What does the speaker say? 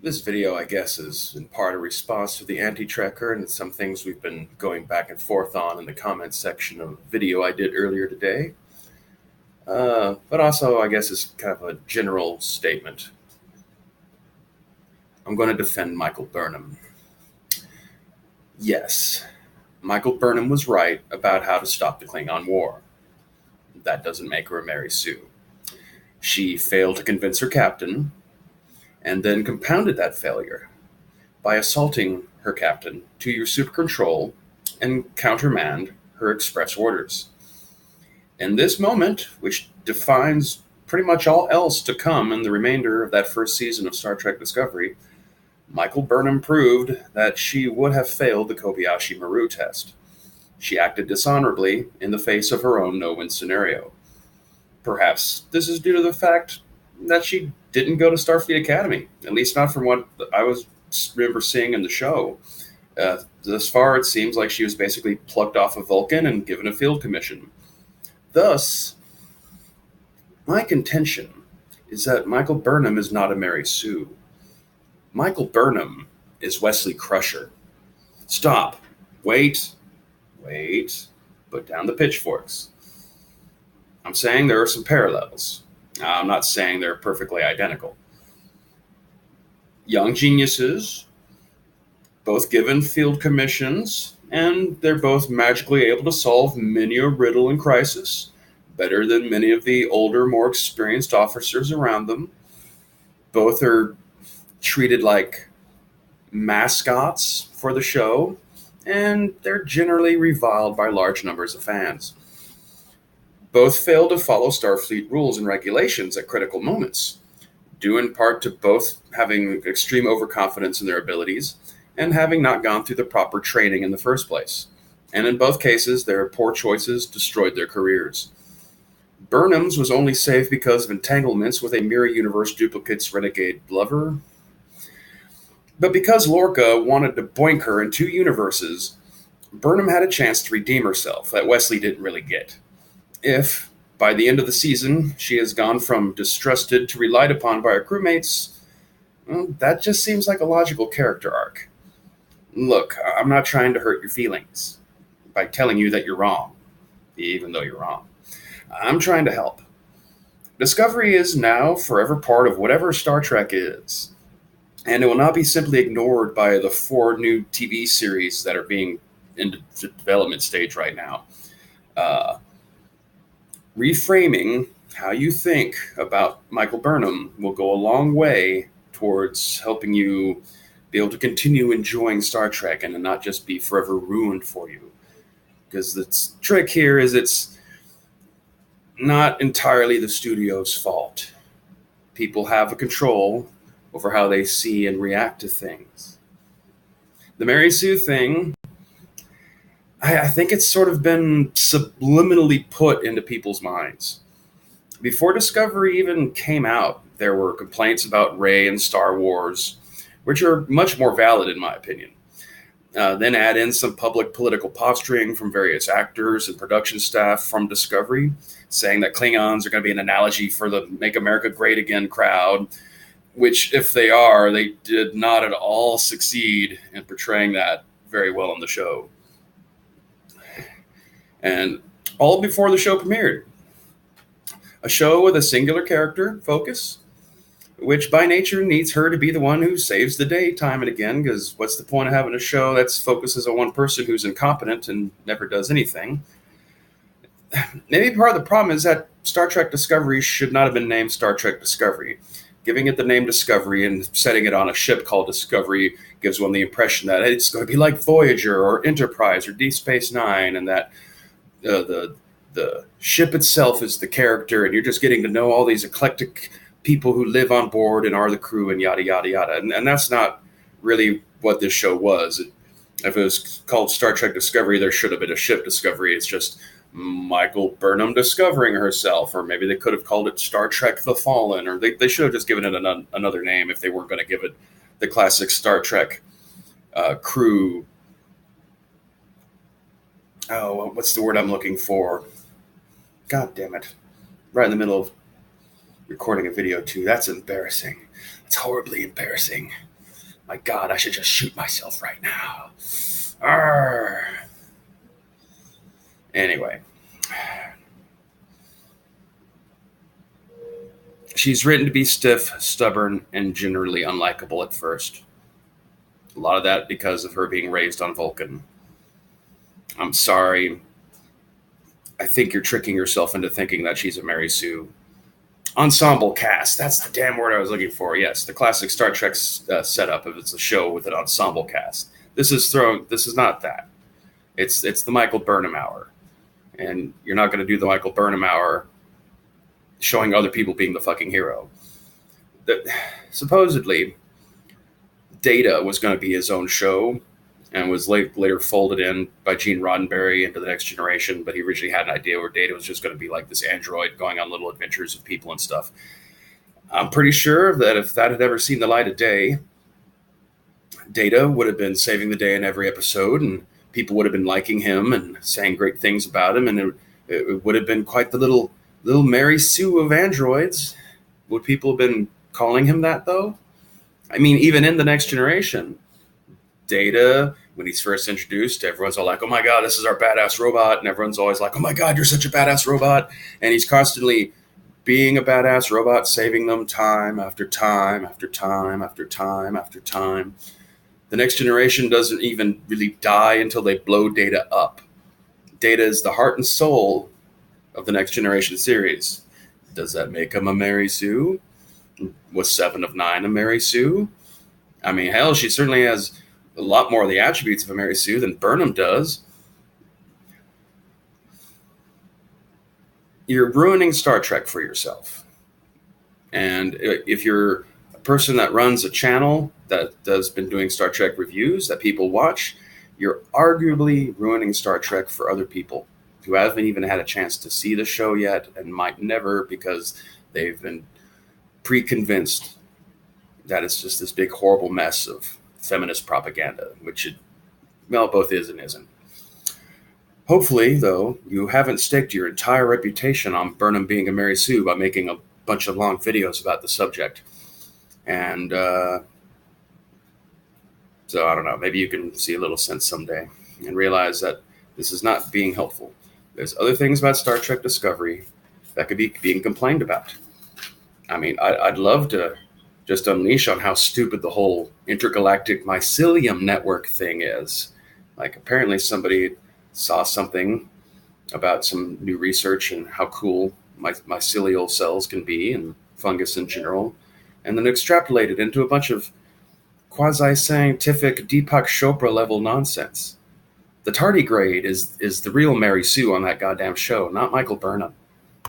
This video, I guess, is in part a response to the anti-tracker and some things we've been going back and forth on in the comments section of a video I did earlier today. But also, I guess, is kind of a general statement. I'm going to defend Michael Burnham. Yes, Michael Burnham was right about how to stop the Klingon War. That doesn't make her a Mary Sue. She failed to convince her captain, and then compounded that failure by assaulting her captain to usurp control and countermand her express orders. In this moment, which defines pretty much all else to come in the remainder of that first season of Star Trek Discovery, Michael Burnham proved that she would have failed the Kobayashi Maru test. She acted dishonorably in the face of her own no-win scenario. Perhaps this is due to the fact that she didn't go to Starfleet Academy, at least not from what I remember seeing in the show. Thus far, it seems like she was basically plucked off of Vulcan and given a field commission. Thus, my contention is that Michael Burnham is not a Mary Sue. Michael Burnham is Wesley Crusher. Stop. Wait. Put down the pitchforks. I'm saying there are some parallels. I'm not saying they're perfectly identical. Young geniuses, both given field commissions, and they're both magically able to solve many a riddle and crisis, better than many of the older, more experienced officers around them. Both are treated like mascots for the show, and they're generally reviled by large numbers of fans. Both fail to follow Starfleet rules and regulations at critical moments, due in part to both having extreme overconfidence in their abilities and having not gone through the proper training in the first place. And in both cases, their poor choices destroyed their careers. Burnham's was only saved because of entanglements with a Mirror Universe duplicate's renegade lover. But because Lorca wanted to boink her in two universes, Burnham had a chance to redeem herself that Wesley didn't really get. If, by the end of the season, she has gone from distrusted to relied upon by her crewmates, well, that just seems like a logical character arc. Look, I'm not trying to hurt your feelings by telling you that you're wrong, even though you're wrong. I'm trying to help. Discovery is now forever part of whatever Star Trek is, and it will not be simply ignored by the 4 new TV series that are being in the development stage right now. Reframing how you think about Michael Burnham will go a long way towards helping you be able to continue enjoying Star Trek and not just be forever ruined for you. Because the trick here is it's not entirely the studio's fault. People have a control over how they see and react to things. The Mary Sue thing, I think it's sort of been subliminally put into people's minds. Before Discovery even came out, there were complaints about Rey and Star Wars, which are much more valid in my opinion. Then add in some public political posturing from various actors and production staff from Discovery, saying that Klingons are going to be an analogy for the Make America Great Again crowd, which, if they are, they did not at all succeed in portraying that very well on the show. And all before the show premiered. A show with a singular character focus, which by nature needs her to be the one who saves the day time and again, because what's the point of having a show that focuses on one person who's incompetent and never does anything? Maybe part of the problem is that Star Trek Discovery should not have been named Star Trek Discovery. Giving it the name Discovery and setting it on a ship called Discovery gives one the impression that it's going to be like Voyager or Enterprise or Deep Space Nine, and that the ship itself is the character, and you're just getting to know all these eclectic people who live on board and are the crew and yada, yada, yada. And that's not really what this show was. If it was called Star Trek Discovery, there should have been a ship Discovery. It's just Michael Burnham discovering herself, or maybe they could have called it Star Trek The Fallen, or they should have just given it another name if they weren't going to give it the classic Star Trek crew. Oh, what's the word I'm looking for? God damn it. Right in the middle of recording a video too. That's embarrassing. It's horribly embarrassing. My God, I should just shoot myself right now. Arr. Anyway, she's written to be stiff, stubborn, and generally unlikable at first. A lot of that because of her being raised on Vulcan. I'm sorry. I think you're tricking yourself into thinking that she's a Mary Sue. Ensemble cast. That's the damn word I was looking for. Yes, the classic Star Trek setup. If it's a show with an ensemble cast, this is not that. It's the Michael Burnham hour, and you're not going to do the Michael Burnham hour showing other people being the fucking hero. Supposedly, Data was going to be his own show, and was later folded in by Gene Roddenberry into the Next Generation. But he originally had an idea where Data was just going to be like this android going on little adventures of people and stuff. I'm pretty sure that if that had ever seen the light of day, Data would have been saving the day in every episode, and people would have been liking him and saying great things about him, and it would have been quite the little Mary Sue of androids. Would people have been calling him that, though? I mean, even in the Next Generation, Data, when he's first introduced, everyone's all like, oh my God, this is our badass robot. And everyone's always like, oh my God, you're such a badass robot. And he's constantly being a badass robot, saving them time after time after time after time after time. The Next Generation doesn't even really die until they blow Data up. Data is the heart and soul of the Next Generation series. Does that make him a Mary Sue? Was 7 of 9 a Mary Sue? I mean, hell, she certainly has a lot more of the attributes of a Mary Sue than Burnham does. You're ruining Star Trek for yourself. And if you're a person that runs a channel that has been doing Star Trek reviews that people watch, you're arguably ruining Star Trek for other people who haven't even had a chance to see the show yet and might never, because they've been pre-convinced that it's just this big horrible mess of feminist propaganda, which it both is and isn't. Hopefully, though, you haven't staked your entire reputation on Burnham being a Mary Sue by making a bunch of long videos about the subject. And so, I don't know, maybe you can see a little sense someday and realize that this is not being helpful. There's other things about Star Trek Discovery that could be being complained about. I mean, I'd love to just unleash on how stupid the whole intergalactic mycelium network thing is. Like, apparently somebody saw something about some new research and how cool mycelial cells can be and fungus in general, and then extrapolated into a bunch of quasi-scientific Deepak Chopra level nonsense. The tardigrade is the real Mary Sue on that goddamn show, not Michael Burnham.